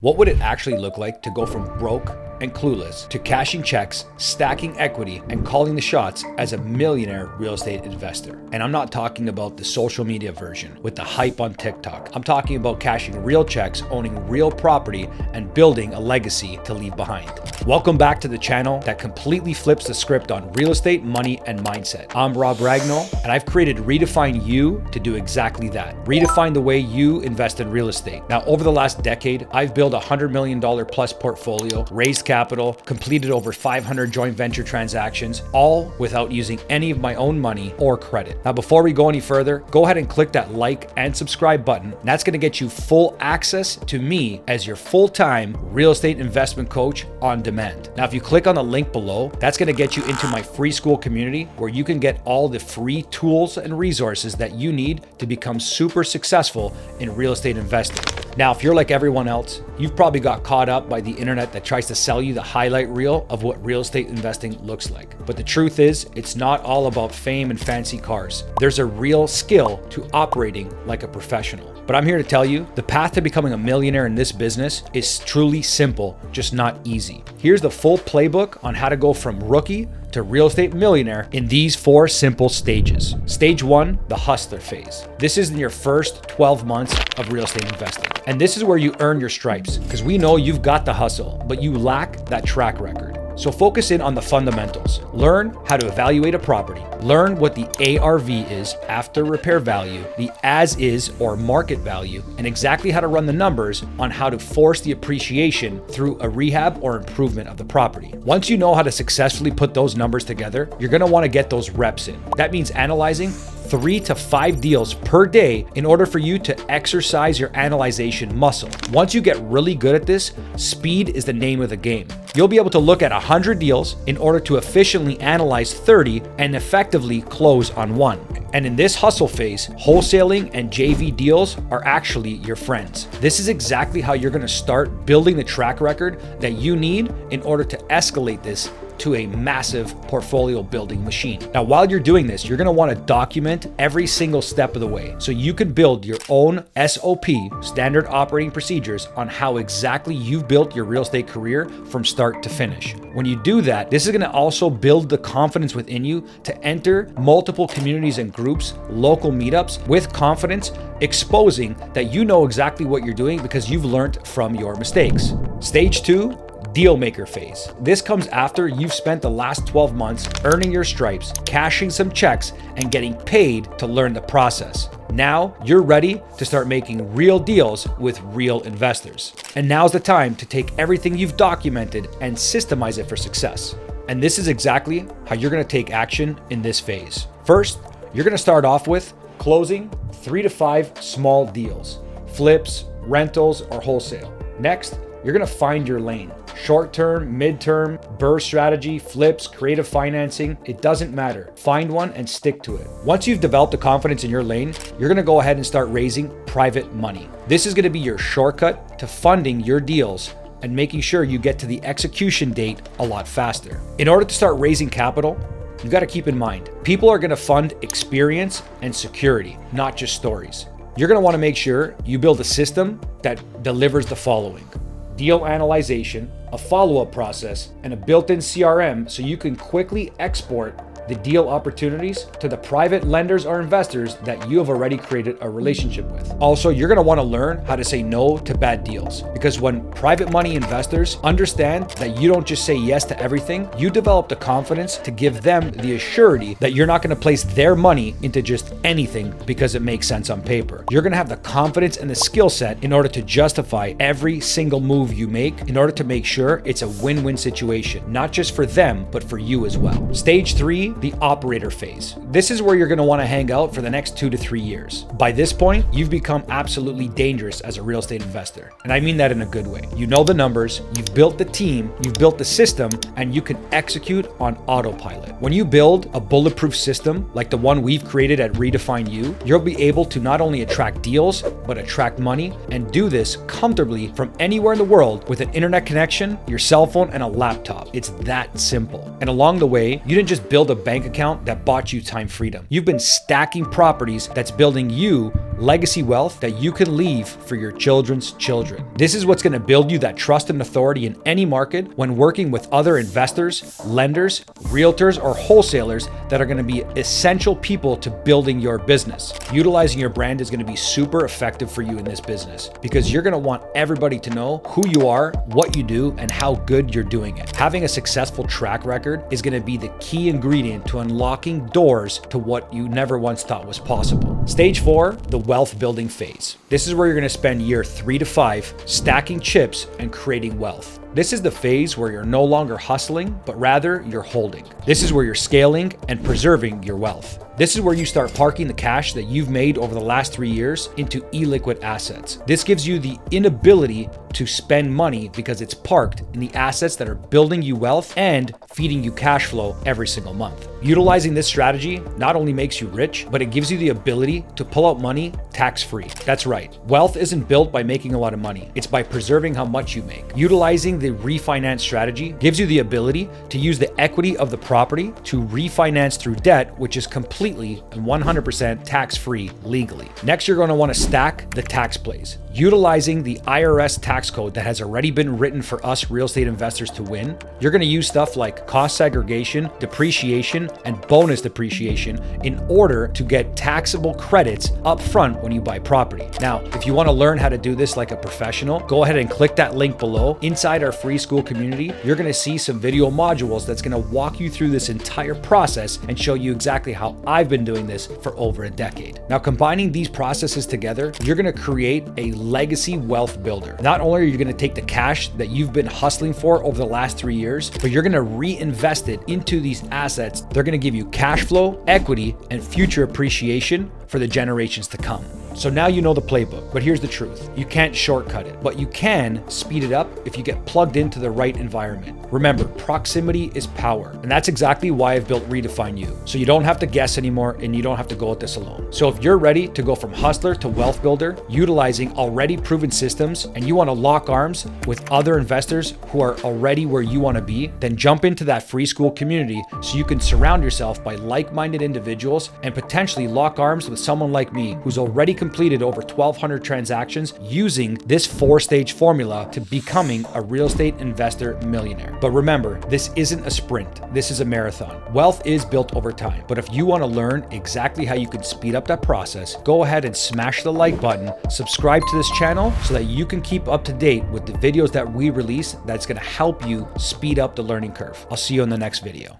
What would it actually look like to go from broke and clueless to cashing checks, stacking equity, and calling the shots as a millionaire real estate investor? And I'm not talking about the social media version with the hype on TikTok. I'm talking about cashing real checks, owning real property, and building a legacy to leave behind. Welcome back to the channel that completely flips the script on real estate, money, and mindset. I'm Rob Ragnall, and I've created Redefine You to do exactly that. Redefine the way you invest in real estate. Now, over the last decade, I've built a $100 million plus portfolio, raised capital, completed over 500 joint venture transactions, all without using any of my own money or credit. Now, before we go any further, go ahead and click that like and subscribe button. That's going to get you full access to me as your full-time real estate investment coach on demand. Now, if you click on the link below, that's going to get you into my free school community where you can get all the free tools and resources that you need to become super successful in real estate investing. Now, if you're like everyone else, you've probably got caught up by the internet that tries to sell you the highlight reel of what real estate investing looks like. But the truth is, it's not all about fame and fancy cars. There's a real skill to operating like a professional. But I'm here to tell you, the path to becoming a millionaire in this business is truly simple, just not easy. Here's the full playbook on how to go from rookie to real estate millionaire in these 4 simple stages. Stage 1, the hustler phase. This is in your first 12 months of real estate investing. And this is where you earn your stripes, because we know you've got the hustle, but you lack that track record. So focus in on the fundamentals. Learn how to evaluate a property. Learn what the ARV is, after repair value, the as is or market value, and exactly how to run the numbers on how to force the appreciation through a rehab or improvement of the property. Once you know how to successfully put those numbers together, you're going to want to get those reps in. That means analyzing 3 to 5 deals per day in order for you to exercise your analyzation muscle. Once you get really good at this, speed is the name of the game. You'll be able to look at 100 deals in order to efficiently analyze 30 and effectively close on 1. And in this hustle phase, wholesaling and JV deals are actually your friends. This is exactly how you're going to start building the track record that you need in order to escalate this to a massive portfolio building machine. Now, while you're doing this, you're going to want to document every single step of the way so you can build your own SOP, standard operating procedures, on how exactly you've built your real estate career from start to finish. When you do that, this is going to also build the confidence within you to enter multiple communities and groups, local meetups with confidence, exposing that you know exactly what you're doing because you've learned from your mistakes. Stage 2, deal maker phase. This comes after you've spent the last 12 months earning your stripes, cashing some checks, and getting paid to learn the process. Now you're ready to start making real deals with real investors. And now's the time to take everything you've documented and systemize it for success. And this is exactly how you're going to take action in this phase. First, you're going to start off with closing 3 to 5 small deals, flips, rentals, or wholesale. Next, you're going to find your lane. Short-term, mid-term, burst strategy, flips, creative financing, it doesn't matter. Find one and stick to it. Once you've developed the confidence in your lane, you're going to go ahead and start raising private money. This is going to be your shortcut to funding your deals and making sure you get to the execution date a lot faster. In order to start raising capital, you got to keep in mind, people are going to fund experience and security, not just stories. You're going to want to make sure you build a system that delivers the following: deal analyzation, a follow-up process, and a built-in CRM so you can quickly export the deal opportunities to the private lenders or investors that you have already created a relationship with. Also, you're going to want to learn how to say no to bad deals, because when private money investors understand that you don't just say yes to everything, you develop the confidence to give them the assurity that you're not going to place their money into just anything because it makes sense on paper. You're going to have the confidence and the skill set in order to justify every single move you make in order to make sure it's a win-win situation, not just for them, but for you as well. Stage 3, the operator phase. This is where you're going to want to hang out for the next 2 to 3 years. By this point, you've become absolutely dangerous as a real estate investor. And I mean that in a good way. You know the numbers, you've built the team, you've built the system, and you can execute on autopilot. When you build a bulletproof system like the one we've created at Redefine You, you'll be able to not only attract deals, but attract money, and do this comfortably from anywhere in the world with an internet connection, your cell phone, and a laptop. It's that simple. And along the way, you didn't just build a bank account that bought you time freedom. You've been stacking properties that's building you legacy wealth that you can leave for your children's children. This is what's going to build you that trust and authority in any market when working with other investors, lenders, realtors, or wholesalers that are going to be essential people to building your business. Utilizing your brand is going to be super effective for you in this business because you're going to want everybody to know who you are, what you do, and how good you're doing it. Having a successful track record is going to be the key ingredient to unlocking doors to what you never once thought was possible. Stage 4, the wealth building phase. This is where you're going to spend year 3 to 5 stacking chips and creating wealth. This is the phase where you're no longer hustling, but rather you're holding. This is where you're scaling and preserving your wealth. This is where you start parking the cash that you've made over the last 3 years into illiquid assets. This gives you the inability to spend money because it's parked in the assets that are building you wealth and feeding you cash flow every single month. Utilizing this strategy not only makes you rich, but it gives you the ability to pull out money tax-free. That's right. Wealth isn't built by making a lot of money. It's by preserving how much you make. Utilizing the refinance strategy gives you the ability to use the equity of the property to refinance through debt, which is completely and 100% tax-free legally. Next, you're going to want to stack the tax plays. Utilizing the IRS tax code that has already been written for us real estate investors to win, you're going to use stuff like cost segregation, depreciation, and bonus depreciation in order to get taxable credits up front when you buy property. Now, if you want to learn how to do this like a professional, go ahead and click that link below. Inside our free school community, you're going to see some video modules that's going to walk you through this entire process and show you exactly how I've been doing this for over a decade. Now, combining these processes together, you're going to create a legacy wealth builder. Not only are you going to take the cash that you've been hustling for over the last 3 years, but you're going to reinvest it into these assets. They're going to give you cash flow, equity, and future appreciation for the generations to come. So now you know the playbook, but here's the truth. You can't shortcut it, but you can speed it up if you get plugged into the right environment. Remember, proximity is power, and that's exactly why I've built Redefine You. So you don't have to guess anymore, and you don't have to go at this alone. So if you're ready to go from hustler to wealth builder, utilizing already proven systems, and you want to lock arms with other investors who are already where you want to be, then jump into that free school community so you can surround yourself by like-minded individuals and potentially lock arms with someone like me who's already completed over 1,200 transactions using this 4-stage formula to becoming a real estate investor millionaire. But remember, this isn't a sprint. This is a marathon. Wealth is built over time. But if you want to learn exactly how you can speed up that process, go ahead and smash the like button, subscribe to this channel so that you can keep up to date with the videos that we release that's going to help you speed up the learning curve. I'll see you in the next video.